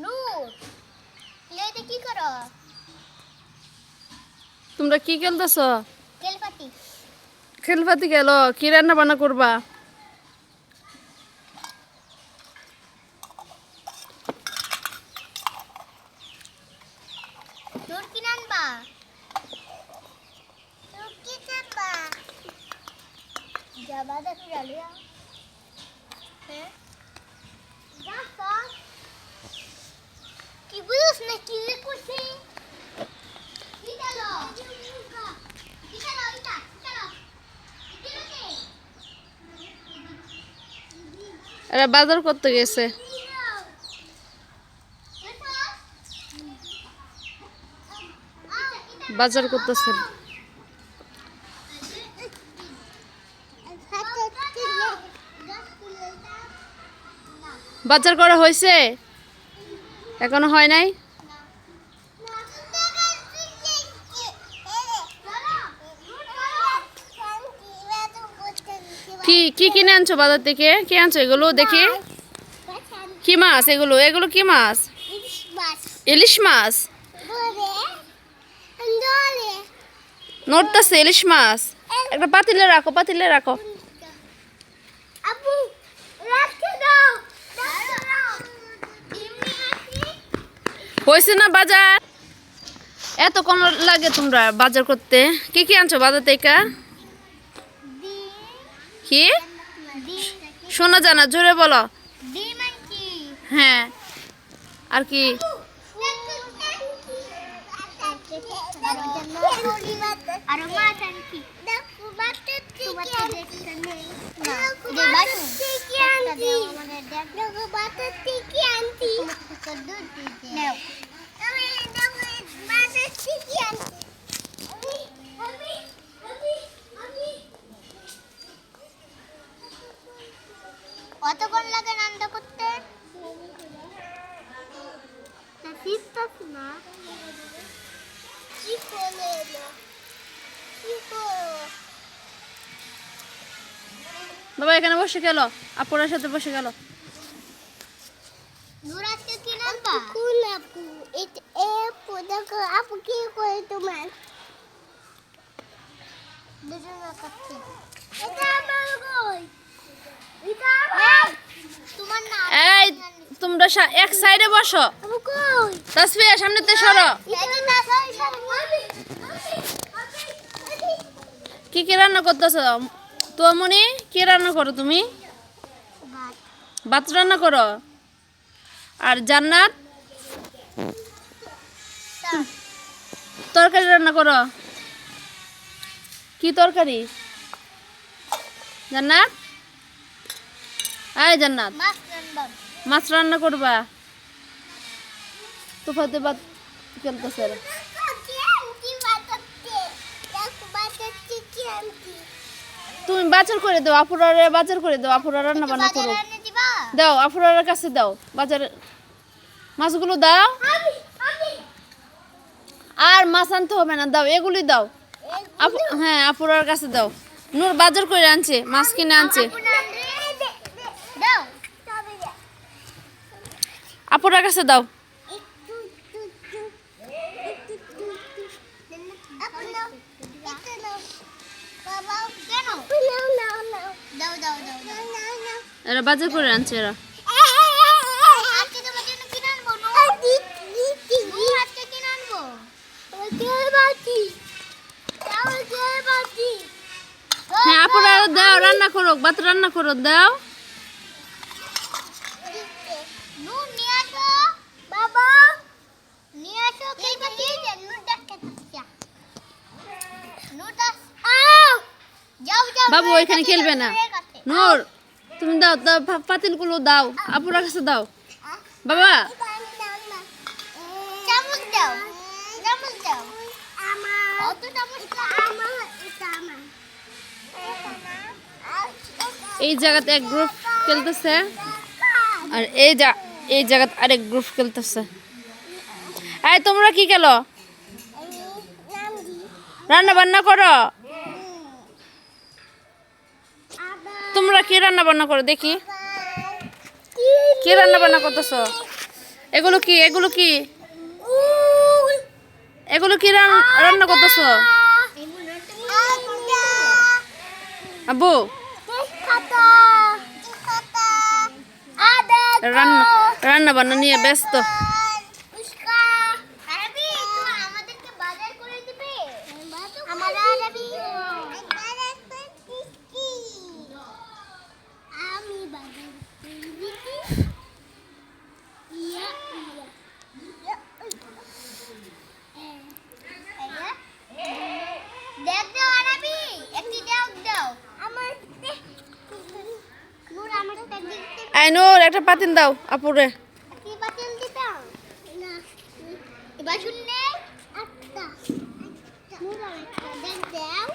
নূর লেতে কি করো? তোমরা কি খেলতেছ? খেলপাতি। খেলপাতি গেল, কি রান্না বান্না করবা? নূর কি রান্না? নূর কি রান্না? যাবা দেখো ডালিয়া। হ্যাঁ দেখো কি বুঝছ না কি করছে? কি ডালো? কি ডালো এটা? কি ডালো? কি ডালো? এরা বাজার করতে গেছে। বাজার করতেছেন। বাজার করা হয়েছে? এখনো হয় নাই? কি কি কিনে আনছো বাজার থেকে? কি আনছো এগুলো দেখি? কি মাছ এগুলো? এগুলো কি মাছ? ইলিশ মাছ নড়তেছে। ইলিশ মাছ একটা পাতিলে রাখো, পাতিলে রাখো। হয়েছে না বাজার? এত কোন লাগে তোমরা বাজার করতে? কি কি আনছো বাজার থেকে? কি শোনা জানা, জোরে বলো। হ্যাঁ, আর কি? আর মাছ আনছি। দেখো বাচ্চা কি আনছি। দেখো বাচ্চা কি আনছি। দেখো বাচ্চা কি আনছি। নাও আমি দেখো বাচ্চা কি আনছি। কতক্ষণ লাগে রান্না করতে? তা শিখতাছ না কি করে না কি করো? বাবা এখানে বসে গেল, আপুরার সাথে বসে গেল। নূর আজকে কি নাম্বা? কোন আপু? এটা আপু দেখো আপু কি করে তোমার? দুজন কাছে। এটা আমার কই? এটা আমার। তোমার না। এই তোমরা এক সাইডে বসো। আপু কই? তাসফিয়া সামনেতে সরো। এটা না কি কি রান্না করতেছো তোমনি? কি রান্না করো তুমি? ভাত। ভাত রান্না করো। আর জান্নাত তরকারি রান্না করো। কি তরকারি জান্নাত? আয় জান্নাত, মাছ রান্না। মাছ রান্না করবা। তুফাতে ভাত খেলতেছে। তুমি বাজার করে দাও, আপুরারে বাজার করে দাও, আপুরা রান্না বান্না করো। দাও আপুরার কাছে দাও, বাজার মাছগুলো দাও। আর মাছ আনতে হবে না, দাও এগুলি দাও। হ্যাঁ আপুরার কাছে দাও। নূর বাজার করে আনছে, মাছ কিনে আনছে। আপুরার কাছে দাও। এরা বাজার করে আনছে এরা। হ্যাঁ আপুরা দাও, রান্না করো, ভাত রান্না করো, দাও। বাবু ওইখানে খেলবে না। নূর তুমি দাও, পাতিলগুলো দাও, আপুরার কাছে দাও। বাবা চামচ দাও, চামচ দাও। অত চামচ আমার, এটা আমার। এই জায়গাতে এক গ্রুপ খেলতেছে, আর এই জায়গাতে আরেক গ্রুপ খেলতেছে। এই তোমরা কি খেলো? রান্না বান্না করো। তোমরা কি রান্না বান্না করো দেখি? কি রান্না বান্না করতেছো? এগুলো কি এগুলো কি এগুলো কি রান্না করতেছ আব্বু? রান্না রান্না বান্না নিয়ে ব্যস্ত। আইনুর একটা পাতিল দাও আপুরে। এবার শুনলে আচ্ছা দেখ দাও